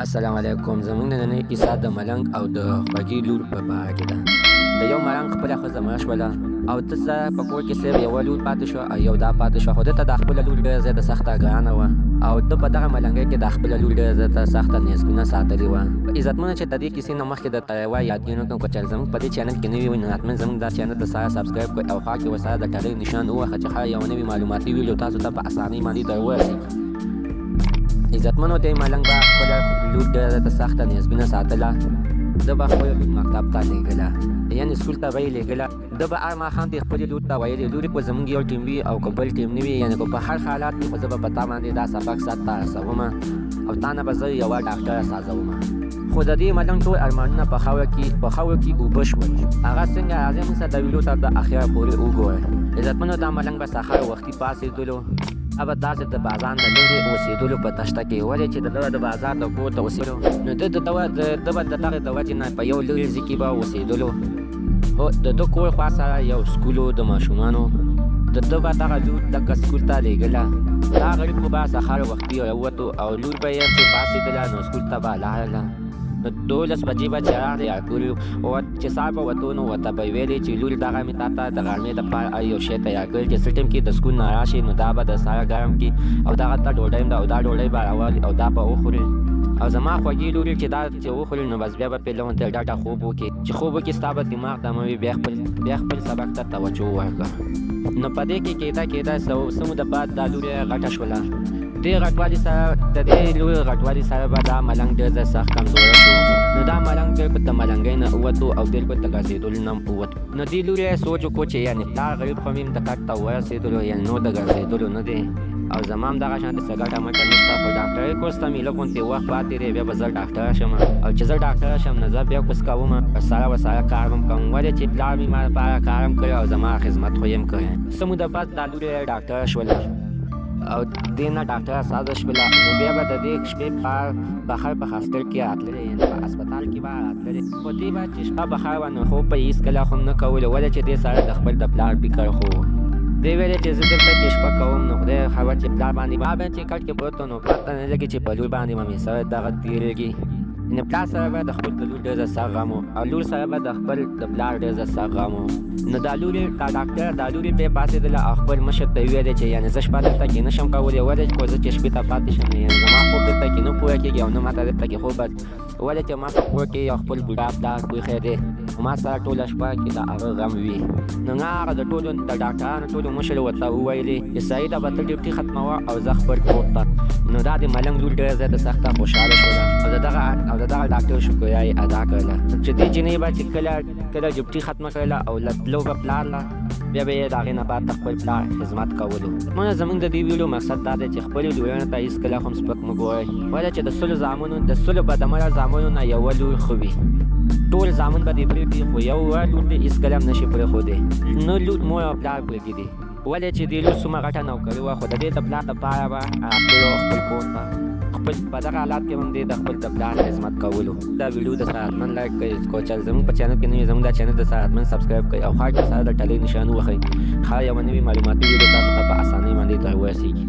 السلام علیکم. زموږ نننۍ کیسه د ملنګ او د خوږې لور په باره کې ده. د یو ملنګ خپله ښځه مړه شوله او دلته په کور کې صرف یوه لور پاتې شوه او یو دا پاتې شوه، خو دلته د خپله لور ډېره زیاته سخته ګرانه وه او ده په دغه ملنګۍ کې د خپله لور ډېره زیاته سخته نیازبینه ساتلې وه. عزتمنو چې د دې کیسې نه مخکې درته یوه یادګینه کوم، که چېرې زموږ په دې چینل کې نوي وئ نو حتما زموږ دا چینل د سره سبسکرایب کړئ او خوا کې ورسره د ټلۍ نشان ووهه چې هر یوه نوي معلوماتي ویډیو تاسو ته په اسانۍ باندې در ورسېږي. عزتمنو دې ملنګ به خپله لور ډېره زیاته سخته نیازبینه ساتله. ده به خپله لور مکتب ته لېږله، یعنې سکول ته به یې لېږله. ده به هر ماښام دې خپلې لور ته ویلې لورې که زموږ یو ټیم وي او که بل ټیم نه وي، یعنې که په هر حالات کې خو زه به په تا باندې دا سبق سر ته رسومه او تا نه به زه یوه ډاکټره سازومه. خو د دې ملنګ ټول ارمانونه په خاوره کې اوبه شول. هغه څنګه راځئ موږ سره د ویډیو ته د اخره پورې وګورئ. عزتمنو دا ملنګ به سهار وختي پاڅېدلو، ابه داسې د بازار نه لرې اوسېدلو په تشته کې، ولې چې د ده د بازار د کور ته اوسېدلو نو ده به د دغې د وجې نه په یو لرې ځای کې به اوسېدلو. هو د ده کور خوا سره یو سکول و د ماشومانو. د ده به دغه لور دغه سکول ته لېږله. دا غریب خو به سهار وختي راووتو او لور به یې چې پاڅېدله نو سکول ته به لاړله. نو 12 بجې به څراغ تیار کړي او چې سهار به وتو نو ورته به یې ویلې چې لورې دغه مې تا ته د غرمې دپاره یو شی تیار کړي چې څه ټایم کې د سکول نه راشي نو دا به د سهار ګرم کړي او دغه ته ډوډۍ ده او دا ډوډۍ به راولي او دا به وخوري. او زما خوږې لورې چې دا چې وخوري نو بس بیا به پرې لونته ډاډه خوب وکړي، چې خوب وکړي ستا به دماغ دمه وي، بیا خپل سبق ته توجه ورکړه. نو په دې کې کېده څه موده بعد دا لورې غټه شوله. د دې لوی غټوالي سره به دا ملنګ ډېر زیات سخت کمزوری شو. نو دا ملنګ بالکل د ملنګۍ نه ووتو او بالکل د ګرځېدلو نه ووتو. نو دې لورې سوچ وکړو چې یعنې پلار غریب خو مې د کټ ته ورسېدلو، یعنې نور د ګرځېدلو نه دی او زما هم دغه شانتې څه ګټه مټه نشته، خو ډاکټرۍ کورس ته مې لږ غوندې وخت پاتې دی، بیا به زه ډاکټره شم او چې زه ډاکټره شم نو زه بیا کورس کوم ورسره کار به م کوم، ولې چې پلار مې ما لپاره کار هم کړی او زما خدمت خو یې هم کړی. څه موده بعد دا لورې ډاکټره شوله او دې نه ډاکټره سازه شوله. نو بیا به د دې شپې بخار په هاسټل کې راتللې، یعنې په هسپتال کې به راتللې. خو دې به چې شپه بخار وه نو خوب به یې هېڅکله خو نه کولو، ولې چې دې سره د خپل د پلار فکر خو دې ویلې چې زه دلته کې شپه کوم نو خدای خبر چې پلار باندې به چې کټ کې پروت نو پته نه لګي چې په لور باندې به مې سره دغه تېرېږي. یعنې پلار سره به د خپل د لور ډېر زیات سخت غم و او لور سره به د خپل د پلار ډېر زیات سخت غم و. نو دا لورې بیا پاڅېدله او خپل مشر ته یې ویلې چې یعنې زه شپه دلته کې نه شم کولی، ولې خو زه چې شپې ته پاتې شم یعنې زما خوب دلته کې نه پوره کېږي او نه ماته دلته کې خوب، ولې چې ما په کور کې یو خپل بوډا پلار پرېښی دی او ما سره ټوله شپه کې د هغه غم وي. نو هغه د ټولو د ډاکټرانو ټولو مشر ورته وویلې چې سعیده به ته ډیوټي ختموه او زه خپل کور ته. نو دا د ملنګ لور ډېره زیاته سخته خوشحاله شوله او د دغه ډاکټر شکریه یې ادا کړله چې دې جینۍ به چې کله ډیوټي ختمه کړله او له تلو به پلار له بیا به یې د هغې نه بعد د خپل پلار خدمت کولو. مونږ زموږ د دې ویډیو مقصد دا دی چې خپلې لورانو ته هېڅکله هم سپک مه ګورئ، ولې چې د سلو بدعمله زامنو نه یوه لور ښه وي. ټول زامن به دې پرېږدي خو یوه لور دې هېڅکله هم نشي پرېښودی. نو لور مور او پلار پرېږدي، ولې چې دې لور څومره غټه نوکري وه خو د دې د پلار دپاره به راتللو خپل کور ته، په دغه حالات کې هم دې د خپل د پلار خدمت کولو. دا ویډیو د سره حتمن لایک کړئ، که چېرې زموږ په چینل کې نه وي زموږ دا چینل د سره حتمن سبسکرایب کړئ او خوا کې سره د ټلۍ نشان ووهئ، هر یوه نوي معلوماتي ویډیو تاسو ته په اسانۍ باندې در ورسېږي.